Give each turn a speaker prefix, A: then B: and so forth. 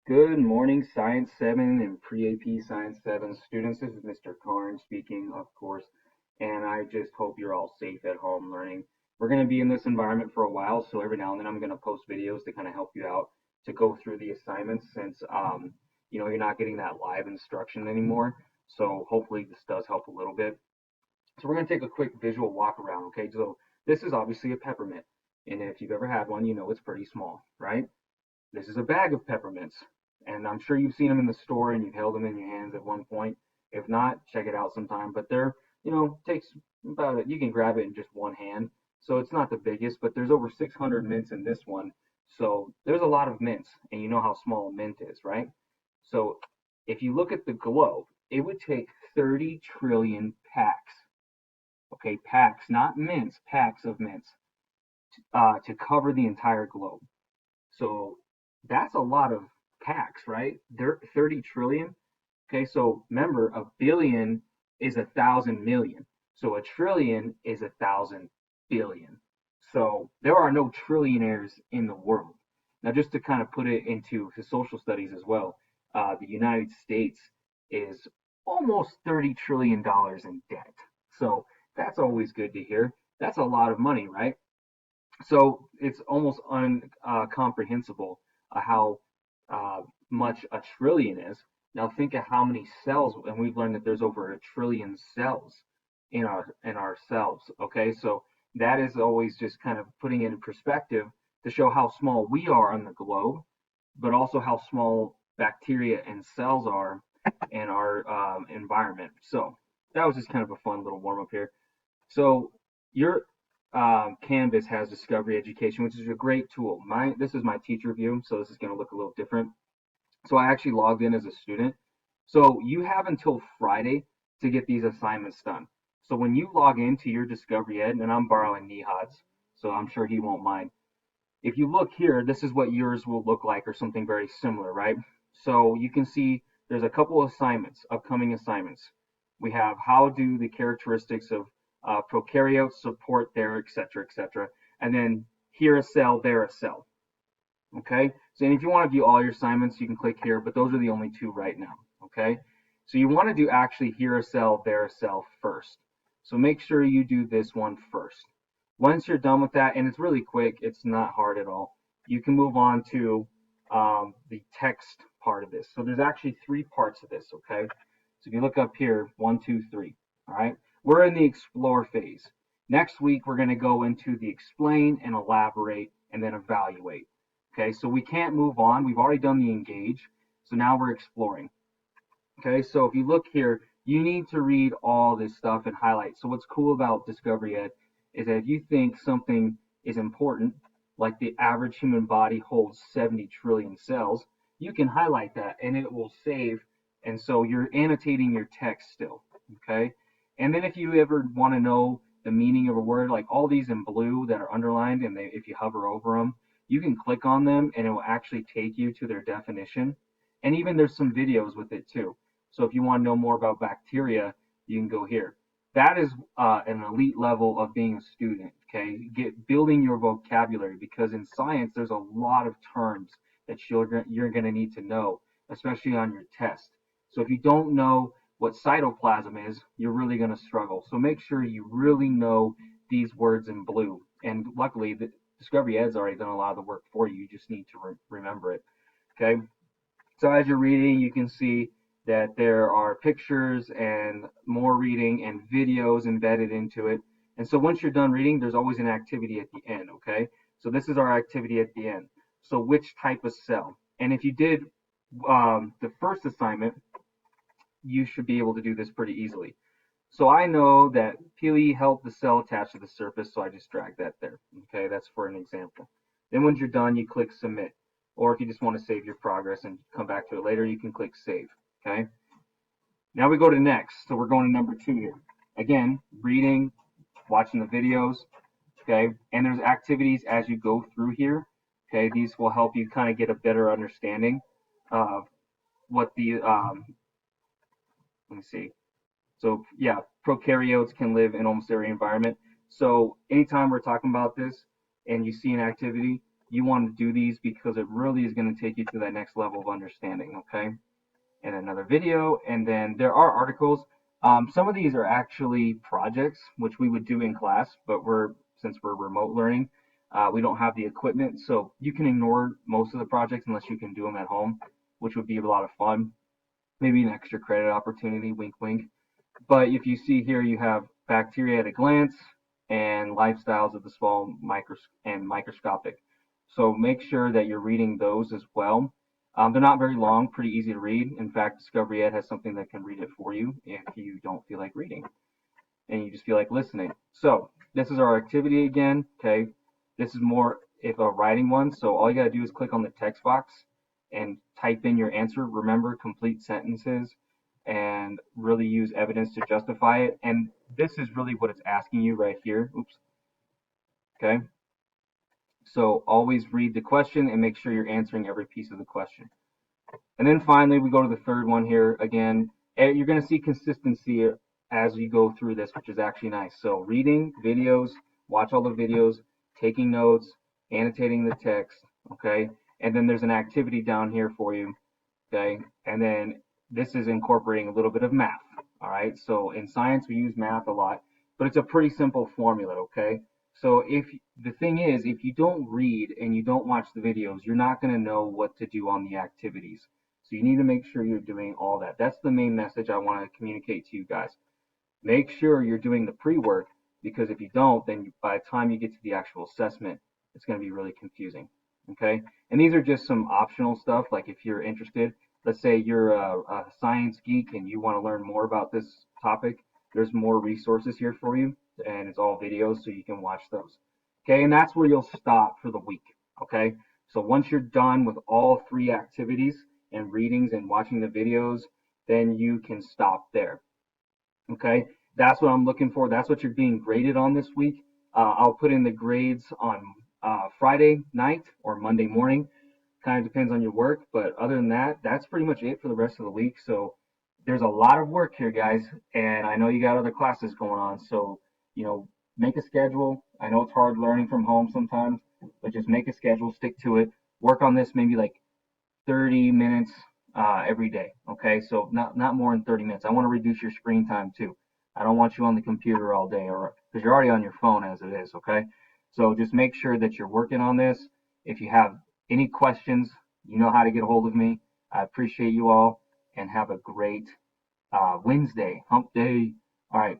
A: Good morning, Science 7 and Pre-AP Science 7 students. This is Mr. Karn speaking, of course, and I just hope you're all safe at home learning. We're going to be in this environment for a while, so every now and then I'm going to post videos to kind of help you out to go through the assignments since you're not getting that live instruction anymore. So hopefully this does help a little bit. So we're going to take a quick visual walk around, okay? So this is obviously a peppermint, and if you've ever had one, you know it's pretty small, right? This is a bag of peppermints, and I'm sure you've seen them in the store and you've held them in your hands at one point. If not, check it out sometime. But they're, takes about it. You can grab it in just one hand, so it's not the biggest. But there's over 600 mints in this one, so there's a lot of mints, and you know how small a mint is, right? So if you look at the globe, it would take 30 trillion packs. Okay, packs, not mints, packs of mints, to cover the entire globe. So that's a lot of packs, right? They're 30 trillion. Okay, so remember, a billion is 1,000 million. So a trillion is 1,000 billion. So there are no trillionaires in the world. Now, just to kind of put it into his social studies as well, the United States is almost $30 trillion in debt. So that's always good to hear. That's a lot of money, right? So it's almost uncomprehensible how much a trillion is. Now think of how many cells, and we've learned that there's over a trillion cells in ourselves. Okay, so that is always just kind of putting it in perspective to show how small we are on the globe, but also how small bacteria and cells are in our environment. So that was just kind of a fun little warm up here. So your Canvas has Discovery Education, which is a great tool. This is my teacher view, so this is going to look a little different. So I actually logged in as a student. So you have until Friday to get these assignments done. So when you log into your Discovery Ed, and I'm borrowing Nihad's, so I'm sure he won't mind. If you look here, this is what yours will look like, or something very similar, right? So you can see there's a couple of assignments, upcoming assignments. We have how do the characteristics of prokaryotes support their, et cetera, et cetera. And then here a cell, there a cell. Okay, so and if you want to view all your assignments, you can click here, but those are the only two right now. Okay, so you want to do actually here a cell, there a cell first. So make sure you do this one first. Once you're done with that, and it's really quick, it's not hard at all, you can move on to the text part of this. So there's actually three parts of this, okay? So if you look up here, 1, 2, 3, all right? We're in the explore phase. Next week, we're going to go into the explain and elaborate and then evaluate. Okay, so we can't move on. We've already done the engage. So now we're exploring. Okay, so if you look here, you need to read all this stuff and highlight. So what's cool about Discovery Ed is that if you think something is important, like the average human body holds 70 trillion cells, you can highlight that and it will save. And so you're annotating your text still. Okay, and then if you ever want to know the meaning of a word, like all these in blue that are underlined, and if you hover over them, you can click on them and it will actually take you to their definition. And even there's some videos with it too. So if you want to know more about bacteria, you can go here. That is an elite level of being a student. Okay, building your vocabulary, because in science there's a lot of terms that you're going to need to know, especially on your test. So if you don't know what cytoplasm is, you're really going to struggle. So make sure you really know these words in blue. And luckily, the Discovery Ed's already done a lot of the work for you. You just need to remember it. Okay. So as you're reading, you can see that there are pictures and more reading and videos embedded into it. And so once you're done reading, there's always an activity at the end, okay? So this is our activity at the end. So which type of cell? And if you did the first assignment, you should be able to do this pretty easily. So I know that Pili held the cell attached to the surface, so I just drag that there. Okay, that's for an example. Then once you're done, you click submit. Or if you just want to save your progress and come back to it later, you can click save. Okay. Now we go to next. So we're going to number 2 here. Again, reading, watching the videos. Okay. And there's activities as you go through here. Okay. These will help you kind of get a better understanding of what the, let me see. So yeah, prokaryotes can live in almost every environment. So anytime we're talking about this and you see an activity, you want to do these because it really is going to take you to that next level of understanding, okay? In another video. And then there are articles. Some of these are actually projects, which we would do in class, but since we're remote learning, we don't have the equipment. So you can ignore most of the projects unless you can do them at home, which would be a lot of fun. Maybe an extra credit opportunity, wink, wink. But if you see here, you have bacteria at a glance and lifestyles of the small and microscopic. So make sure that you're reading those as well. They're not very long, pretty easy to read. In fact, Discovery Ed has something that can read it for you if you don't feel like reading and you just feel like listening. So this is our activity again, okay? This is more if a writing one. So all you gotta do is click on the text box and type in your answer. Remember, complete sentences and really use evidence to justify it. And this is really what it's asking you right here. Oops. Okay. So always read the question and make sure you're answering every piece of the question. And then finally, we go to the third one here. Again, you're going to see consistency as you go through this, which is actually nice. So reading videos, watch all the videos, taking notes, annotating the text, okay? And then there's an activity down here for you, okay? And then this is incorporating a little bit of math, all right? So in science, we use math a lot, but it's a pretty simple formula, okay? So the thing is, if you don't read and you don't watch the videos, you're not going to know what to do on the activities. So you need to make sure you're doing all that. That's the main message I want to communicate to you guys. Make sure you're doing the pre-work, because if you don't, then by the time you get to the actual assessment, it's going to be really confusing. Okay? And these are just some optional stuff, like if you're interested, let's say you're a science geek and you want to learn more about this topic, there's more resources here for you, and it's all videos, so you can watch those. Okay, and that's where you'll stop for the week. Okay, so once you're done with all 3 activities and readings and watching the videos, then you can stop there. Okay, that's what I'm looking for. That's what you're being graded on this week. I'll put in the grades on Friday night or Monday morning. Kind of depends on your work, but other than that, that's pretty much it for the rest of the week. So there's a lot of work here, guys, and I know you got other classes going on. So, make a schedule. I know it's hard learning from home sometimes, but just make a schedule, stick to it. Work on this maybe like 30 minutes every day. Okay, so not more than 30 minutes. I want to reduce your screen time too. I don't want you on the computer all day, or because you're already on your phone as it is. Okay, so just make sure that you're working on this. If you have any questions, you know how to get a hold of me. I appreciate you all, and have a great Wednesday, hump day. All right.